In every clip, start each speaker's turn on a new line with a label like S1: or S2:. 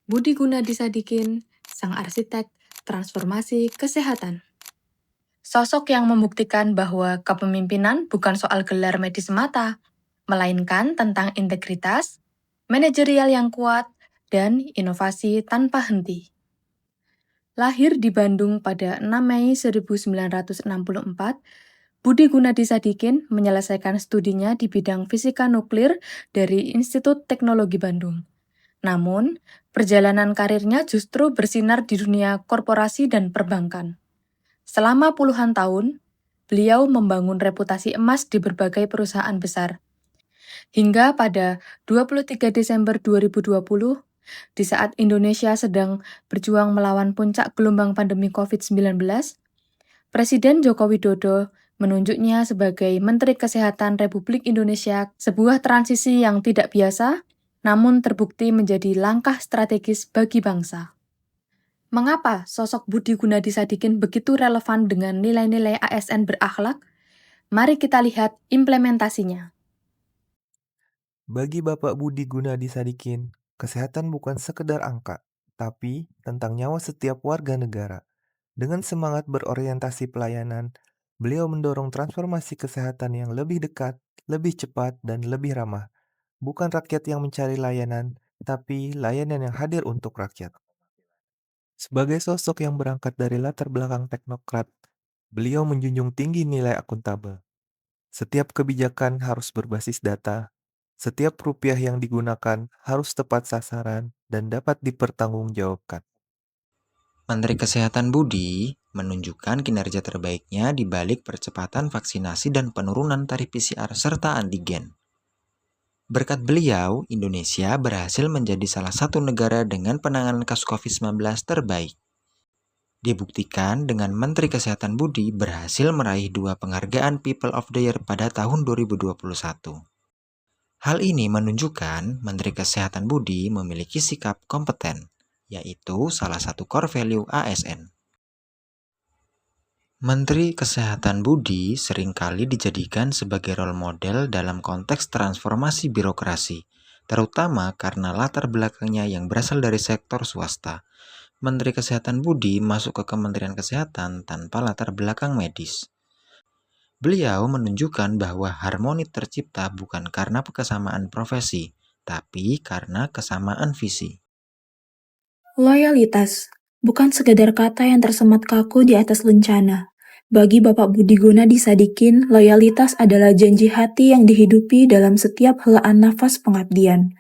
S1: Budi Gunadisadikin, sang arsitek transformasi kesehatan. Sosok yang membuktikan bahwa kepemimpinan bukan soal gelar medis semata, melainkan tentang integritas, manajerial yang kuat, dan inovasi tanpa henti. Lahir di Bandung pada 6 Mei 1964, Budi Gunadisadikin menyelesaikan studinya di bidang fisika nuklir dari Institut Teknologi Bandung. Namun, perjalanan karirnya justru bersinar di dunia korporasi dan perbankan. Selama puluhan tahun, beliau membangun reputasi emas di berbagai perusahaan besar. Hingga pada 23 Desember 2020, di saat Indonesia sedang berjuang melawan puncak gelombang pandemi COVID-19, Presiden Joko Widodo menunjuknya sebagai Menteri Kesehatan Republik Indonesia, sebuah transisi yang tidak biasa, namun terbukti menjadi langkah strategis bagi bangsa. Mengapa sosok Budi Gunadisadikin begitu relevan dengan nilai-nilai ASN berakhlak? Mari kita lihat implementasinya.
S2: Bagi Bapak Budi Gunadisadikin, kesehatan bukan sekedar angka, tapi tentang nyawa setiap warga negara. Dengan semangat berorientasi pelayanan, beliau mendorong transformasi kesehatan yang lebih dekat, lebih cepat, dan lebih ramah. Bukan rakyat yang mencari layanan, tapi layanan yang hadir untuk rakyat. Sebagai sosok yang berangkat dari latar belakang teknokrat, beliau menjunjung tinggi nilai akuntabel. Setiap kebijakan harus berbasis data, setiap rupiah yang digunakan harus tepat sasaran dan dapat dipertanggungjawabkan.
S3: Menteri Kesehatan Budi menunjukkan kinerja terbaiknya di balik percepatan vaksinasi dan penurunan tarif PCR serta antigen. Berkat beliau, Indonesia berhasil menjadi salah satu negara dengan penanganan kasus COVID-19 terbaik. Dibuktikan dengan Menteri Kesehatan Budi berhasil meraih 2 penghargaan People of the Year pada tahun 2021. Hal ini menunjukkan Menteri Kesehatan Budi memiliki sikap kompeten, yaitu salah satu core value ASN. Menteri Kesehatan Budi seringkali dijadikan sebagai role model dalam konteks transformasi birokrasi, terutama karena latar belakangnya yang berasal dari sektor swasta. Menteri Kesehatan Budi masuk ke Kementerian Kesehatan tanpa latar belakang medis. Beliau menunjukkan bahwa harmoni tercipta bukan karena kesamaan profesi, tapi karena kesamaan visi.
S4: Loyalitas bukan sekedar kata yang tersemat kaku di atas lencana. Bagi Bapak Budi Gunadisadikin, loyalitas adalah janji hati yang dihidupi dalam setiap helaan nafas pengabdian.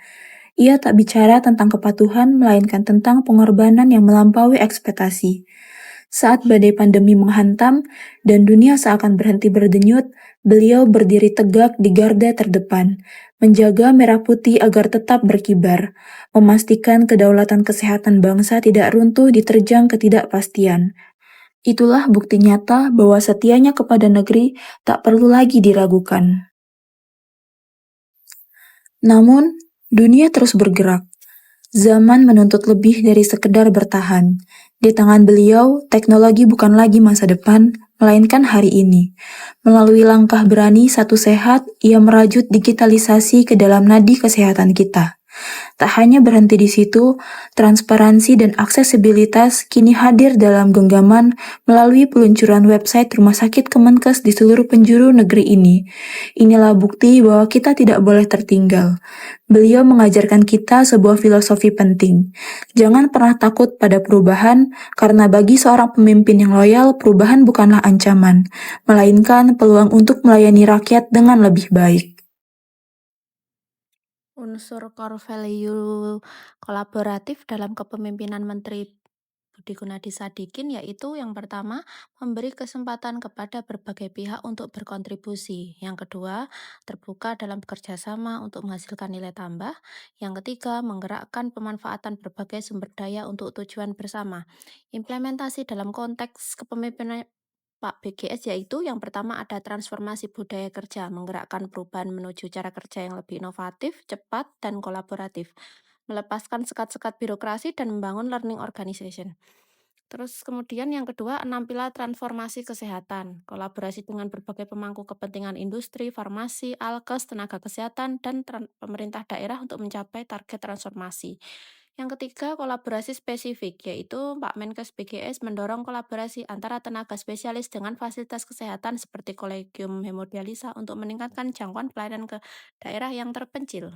S4: Ia tak bicara tentang kepatuhan, melainkan tentang pengorbanan yang melampaui ekspektasi. Saat badai pandemi menghantam dan dunia seakan berhenti berdenyut, beliau berdiri tegak di garda terdepan, menjaga merah putih agar tetap berkibar, memastikan kedaulatan kesehatan bangsa tidak runtuh diterjang ketidakpastian. Itulah bukti nyata bahwa setianya kepada negeri tak perlu lagi diragukan. Namun, dunia terus bergerak. Zaman menuntut lebih dari sekedar bertahan. Di tangan beliau, teknologi bukan lagi masa depan, melainkan hari ini. Melalui langkah berani satu sehat, ia merajut digitalisasi ke dalam nadi kesehatan kita. Tak hanya berhenti di situ, transparansi dan aksesibilitas kini hadir dalam genggaman melalui peluncuran website Rumah Sakit Kemenkes di seluruh penjuru negeri ini. Inilah bukti bahwa kita tidak boleh tertinggal. Beliau mengajarkan kita sebuah filosofi penting. Jangan pernah takut pada perubahan, karena bagi seorang pemimpin yang loyal, perubahan bukanlah ancaman, melainkan peluang untuk melayani rakyat dengan lebih baik.
S5: Unsur core value kolaboratif dalam kepemimpinan Menteri Budi Gunadisadikin yaitu yang pertama, memberi kesempatan kepada berbagai pihak untuk berkontribusi. Yang kedua, terbuka dalam kerjasama untuk menghasilkan nilai tambah. Yang ketiga, menggerakkan pemanfaatan berbagai sumber daya untuk tujuan bersama. Implementasi dalam konteks kepemimpinan Pak BGS yaitu yang pertama ada transformasi budaya kerja, menggerakkan perubahan menuju cara kerja yang lebih inovatif, cepat, dan kolaboratif, melepaskan sekat-sekat birokrasi dan membangun learning organization. Terus kemudian yang kedua, 6 pilar transformasi kesehatan, kolaborasi dengan berbagai pemangku kepentingan industri, farmasi, alkes, tenaga kesehatan, dan pemerintah daerah untuk mencapai target transformasi. Yang ketiga, kolaborasi spesifik, yaitu Pak Menkes BGS mendorong kolaborasi antara tenaga spesialis dengan fasilitas kesehatan seperti kolegium hemodialisa untuk meningkatkan jangkauan pelayanan ke daerah yang terpencil.